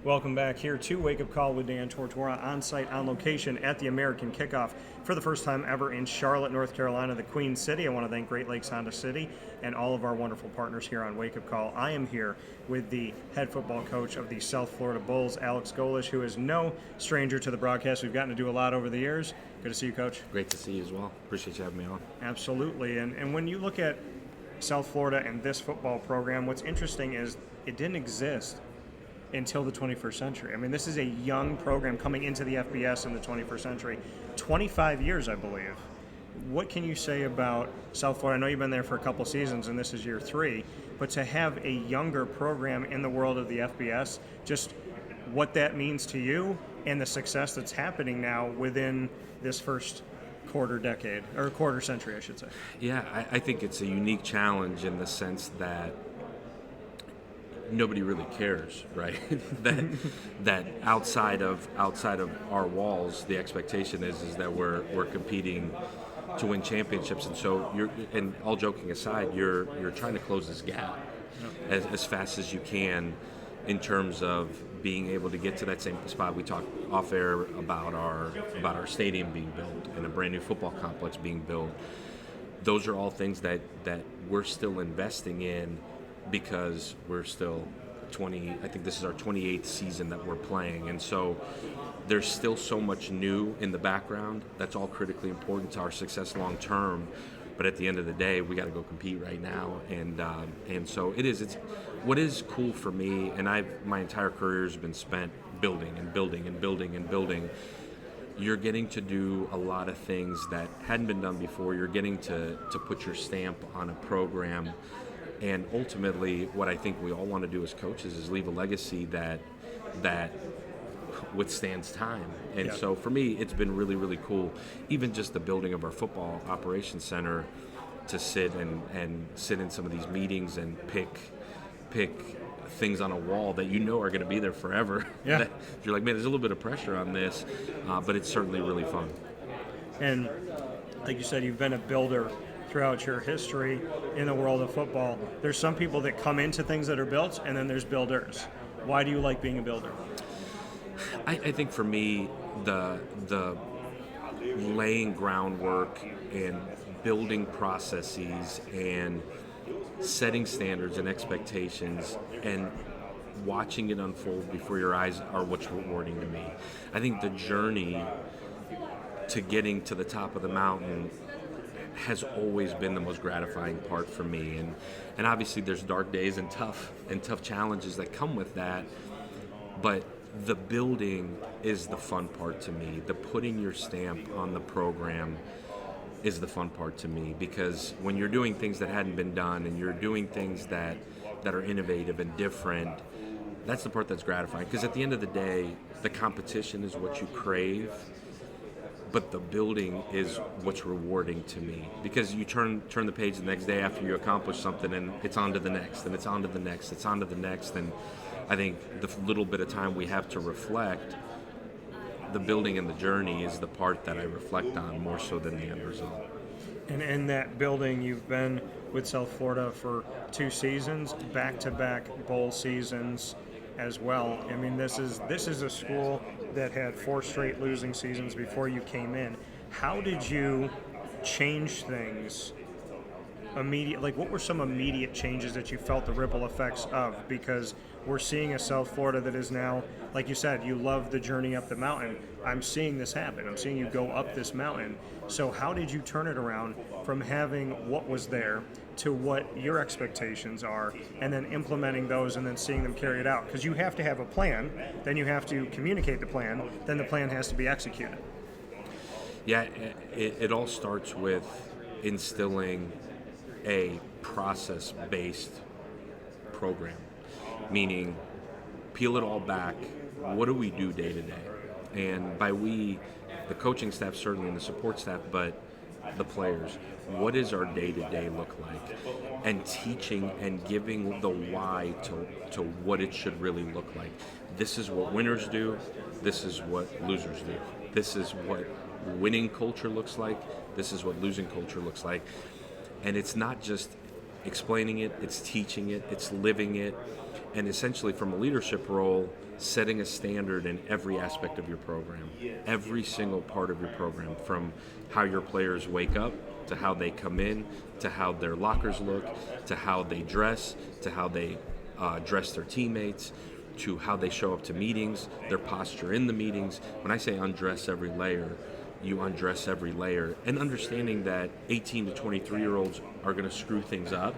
Welcome back here to Wake Up Call with Dan Tortora, on site, on location at the American Kickoff for the first time ever in Charlotte, North Carolina, the Queen City. I want to thank Great Lakes Honda City and all of our wonderful partners here on Wake Up Call. I am here with the head football coach of the South Florida Bulls, Alex Golesh, who is no stranger to the broadcast. We've gotten to do a lot over the years. Good to see you, Coach. Great to see you as well. Appreciate you having me on. Absolutely. And when you look at South Florida and this football program, what's interesting is it didn't exist until the 21st century. I mean, this is a young program coming into the FBS in the 21st century. 25 years, I believe. What can you say about South Florida? I know you've been there for a couple seasons, and this is year 3, but to have a younger program in the world of the FBS, just what that means to you and the success that's happening now within this first quarter century, I should say. Yeah, I think it's a unique challenge in the sense that nobody really cares, right? that outside of our walls, the expectation is that we're competing to win championships, and so and all joking aside, you're trying to close this gap as fast as you can in terms of being able to get to that same spot. We talked off air about our stadium being built and a brand new football complex being built. Those are all things that we're still investing in, because we're still I think this is our 28th season that we're playing, and so there's still so much new in the background that's all critically important to our success long term. But at the end of the day, we got to go compete right now, and so it is. It's what is cool for me, and my entire career has been spent building and building and building and building. You're getting to do a lot of things that hadn't been done before. You're getting to put your stamp on a program. And ultimately, what I think we all want to do as coaches is leave a legacy that withstands time. And so for me, it's been really, really cool. Even just the building of our football operations center, to sit and sit in some of these meetings and pick things on a wall that you know are going to be there forever. Yeah. You're like, man, there's a little bit of pressure on this, but it's certainly really fun. And like you said, you've been a builder throughout your history in the world of football. There's some people that come into things that are built, and then there's builders. Why do you like being a builder? I think for me, the laying groundwork and building processes and setting standards and expectations and watching it unfold before your eyes are what's rewarding to me. I think the journey to getting to the top of the mountain has always been the most gratifying part for me, and obviously there's dark days and tough challenges that come with that, but the building is the fun part to me. The putting your stamp on the program is the fun part to me, because when you're doing things that hadn't been done and you're doing things that are innovative and different, that's the part that's gratifying, because at the end of the day, the competition is what you crave, but the building is what's rewarding to me, because you turn the page the next day after you accomplish something, and it's on to the next, and it's on to the next, it's on to the next. And I think the little bit of time we have to reflect, the building and the journey is the part that I reflect on more so than the end result. And in that building, you've been with South Florida for 2 seasons, back-to-back bowl seasons as well. I mean, this is a school that had 4 straight losing seasons before you came in. How did you change things immediately? Like, what were some immediate changes that you felt the ripple effects of? Because we're seeing a South Florida that is now, like you said, you love the journey up the mountain. I'm seeing this happen. I'm seeing you go up this mountain. So how did you turn it around from having what was there to what your expectations are, and then implementing those and then seeing them carried out? Because you have to have a plan, then you have to communicate the plan, then the plan has to be executed. Yeah, it all starts with instilling a process-based program, meaning peel it all back. What do we do day to day? And by we, the coaching staff certainly and the support staff, but the players, what does our day-to-day look like? And teaching and giving the why to what it should really look like. This is what winners do. This is what losers do. This is what winning culture looks like. This is what losing culture looks like. And it's not just explaining it, it's teaching it, it's living it, and essentially from a leadership role, setting a standard in every aspect of your program, every single part of your program, from how your players wake up, to how they come in, to how their lockers look, to how they dress, to how they dress their teammates, to how they show up to meetings, their posture in the meetings. When I say undress every layer, you undress every layer, and understanding that 18 to 23-year-olds are going to screw things up,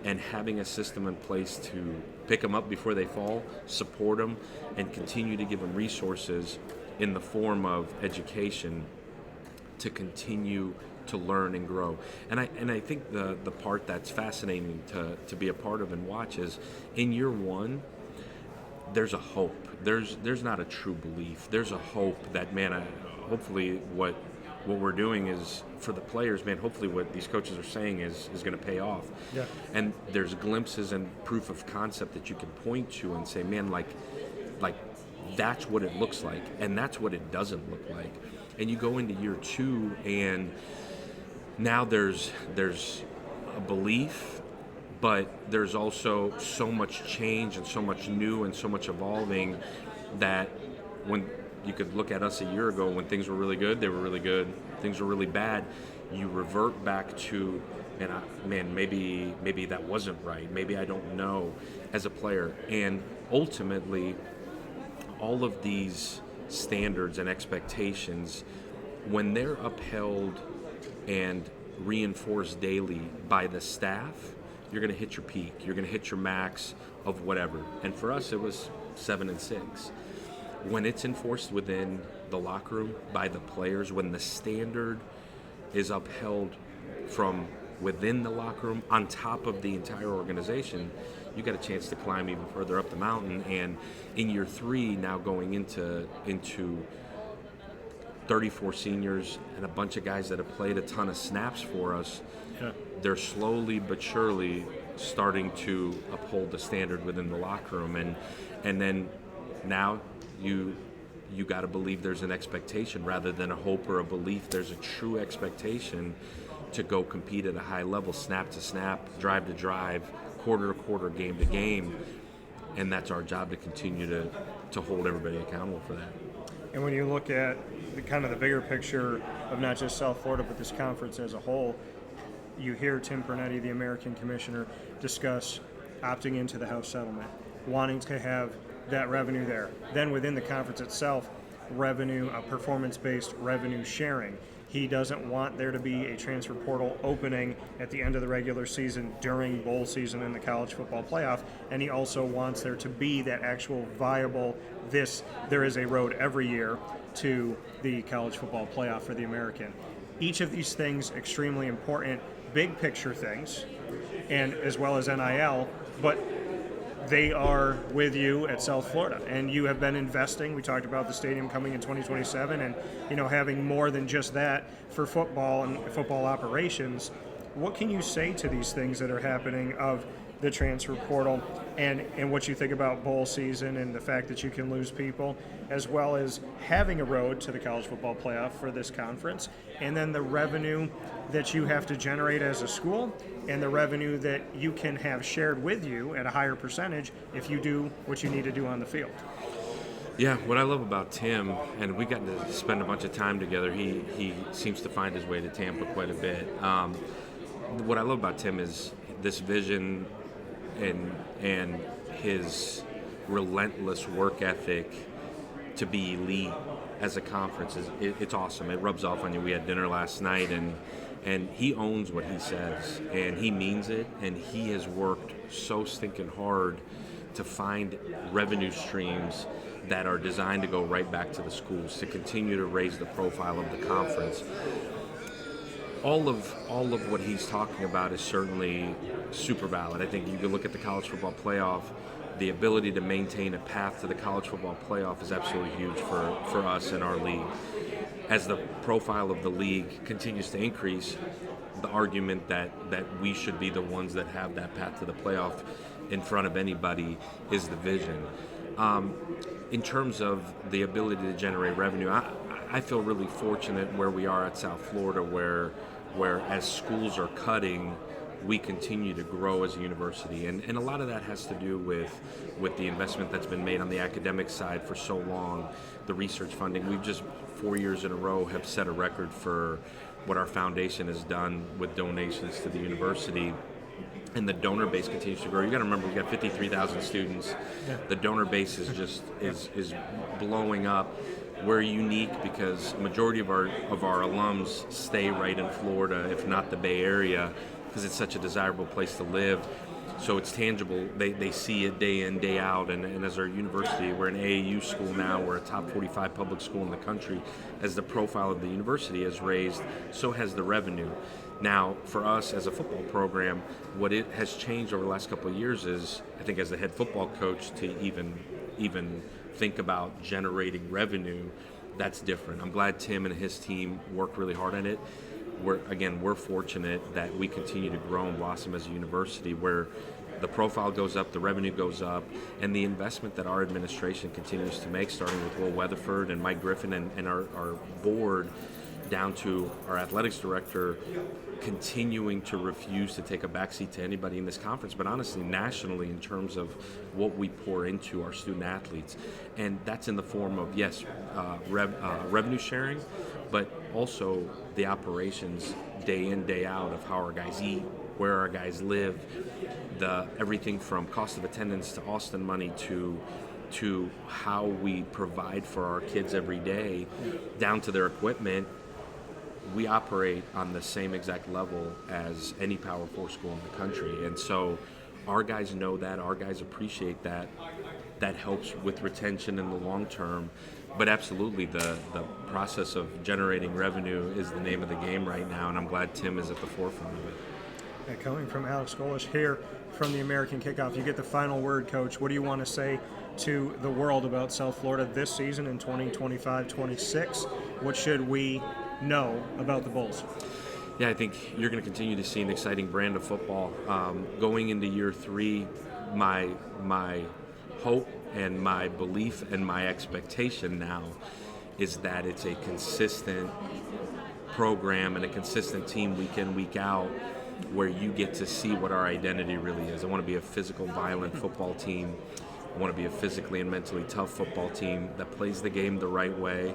and having a system in place to pick them up before they fall, support them, and continue to give them resources in the form of education to continue to learn and grow. And I think the part that's fascinating to be a part of and watch is, in year one, there's a hope. There's not a true belief. There's a hope that, man, hopefully what we're doing is for the players, man, hopefully what these coaches are saying is going to pay off. Yeah. And there's glimpses and proof of concept that you can point to and say, man, like that's what it looks like, and that's what it doesn't look like. And you go into year two, and now there's a belief, but there's also so much change and so much new and so much evolving that when you could look at us a year ago, when things were really good, they were really good. Things were really bad, you revert back to, maybe that wasn't right. Maybe I don't know as a player. And ultimately, all of these standards and expectations, when they're upheld and reinforced daily by the staff, you're going to hit your peak. You're going to hit your max of whatever. And for us, it was 7 and 6. When it's enforced within the locker room by the players, when the standard is upheld from within the locker room on top of the entire organization, you got a chance to climb even further up the mountain. And in year three, now going into 34 seniors and a bunch of guys that have played a ton of snaps for us, yeah, they're slowly but surely starting to uphold the standard within the locker room. And then now you got to believe there's an expectation rather than a hope or a belief. There's a true expectation to go compete at a high level, snap to snap, drive to drive, quarter to quarter, game to game. And that's our job, to continue to hold everybody accountable for that. And when you look at the bigger picture of not just South Florida, but this conference as a whole, you hear Tim Pernetti, the American commissioner, discuss opting into the house settlement, wanting to have that revenue there. Then within the conference itself, revenue, performance-based revenue sharing. He doesn't want there to be a transfer portal opening at the end of the regular season during bowl season in the college football playoff, and he also wants there to be that actual viable, there is a road every year to the college football playoff for the American. Each of these things extremely important, big picture things, and as well as NIL, but they are with you at South Florida, and you have been investing. We talked about the stadium coming in 2027, and having more than just that for football and football operations. What can you say to these things that are happening of the transfer portal and what you think about bowl season and the fact that you can lose people, as well as having a road to the college football playoff for this conference, and then the revenue that you have to generate as a school and the revenue that you can have shared with you at a higher percentage if you do what you need to do on the field? Yeah, what I love about Tim, and we got to spend a bunch of time together, he seems to find his way to Tampa quite a bit. What I love about Tim is this vision and his relentless work ethic to be elite as a conference. It's awesome. It rubs off on you. We had dinner last night, and he owns what he says, and he means it, and he has worked so stinking hard to find revenue streams that are designed to go right back to the schools, to continue to raise the profile of the conference. All of what he's talking about is certainly super valid. I think you can look at the college football playoff. The ability to maintain a path to the college football playoff is absolutely huge for us in our league. As the profile of the league continues to increase, the argument that we should be the ones that have that path to the playoff in front of anybody is the vision. In terms of the ability to generate revenue, I feel really fortunate where we are at South Florida, where as schools are cutting, we continue to grow as a university. And a lot of that has to do with the investment that's been made on the academic side for so long, the research funding. We've just 4 years in a row have set a record for what our foundation has done with donations to the university. And the donor base continues to grow. You got to remember, we got 53,000 students. Yeah. The donor base is just is blowing up. We're unique because majority of our alums stay right in Florida, if not the Bay Area, because it's such a desirable place to live. So it's tangible. They see it day in, day out. And as our university, we're an AAU school now. We're a top 45 public school in the country. As the profile of the university has raised, so has the revenue. Now, for us as a football program, what it has changed over the last couple of years is, I think as the head football coach, to even think about generating revenue, that's different. I'm glad Tim and his team worked really hard at it. We're fortunate that we continue to grow and blossom as a university where the profile goes up, the revenue goes up, and the investment that our administration continues to make, starting with Will Weatherford and Mike Griffin and our board, down to our athletics director, continuing to refuse to take a backseat to anybody in this conference, but honestly nationally in terms of what we pour into our student athletes. And that's in the form of, yes, revenue sharing, but also the operations day in, day out of how our guys eat, where our guys live, everything from cost of attendance to Austin money to how we provide for our kids every day, down to their equipment. We operate on the same exact level as any Power 4 school in the country. And so our guys know that, our guys appreciate that. That helps with retention in the long term. But absolutely, the process of generating revenue is the name of the game right now, and I'm glad Tim is at the forefront of it. And coming from Alex Golesh here from the American Kickoff, you get the final word, Coach. What do you want to say to the world about South Florida this season in 2025-26? What should we know about the Bulls? Yeah, I think you're going to continue to see an exciting brand of football. Going into year 3, my hope and my belief and my expectation now is that it's a consistent program and a consistent team week in, week out, where you get to see what our identity really is. I want to be a physical, violent football team. I want to be a physically and mentally tough football team that plays the game the right way.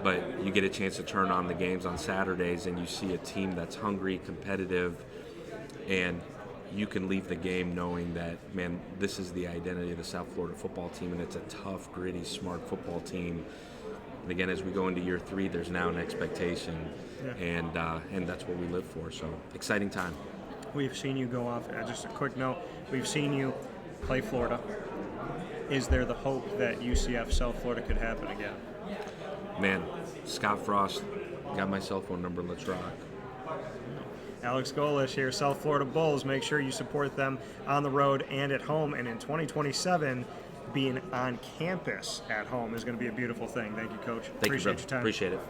But you get a chance to turn on the games on Saturdays and you see a team that's hungry, competitive, and you can leave the game knowing that, man, this is the identity of the South Florida football team, and it's a tough, gritty, smart football team. And again, as we go into year 3, there's now an expectation, and that's what we live for. So, exciting time. We've seen you go off, just a quick note, we've seen you play Florida. Is there the hope that UCF South Florida could happen again? Man, Scott Frost, got my cell phone number, let's rock. Alex Golesh here, South Florida Bulls. Make sure you support them on the road and at home. And in 2027, being on campus at home is going to be a beautiful thing. Thank you, Coach. Thank you, Appreciate your time. Appreciate it.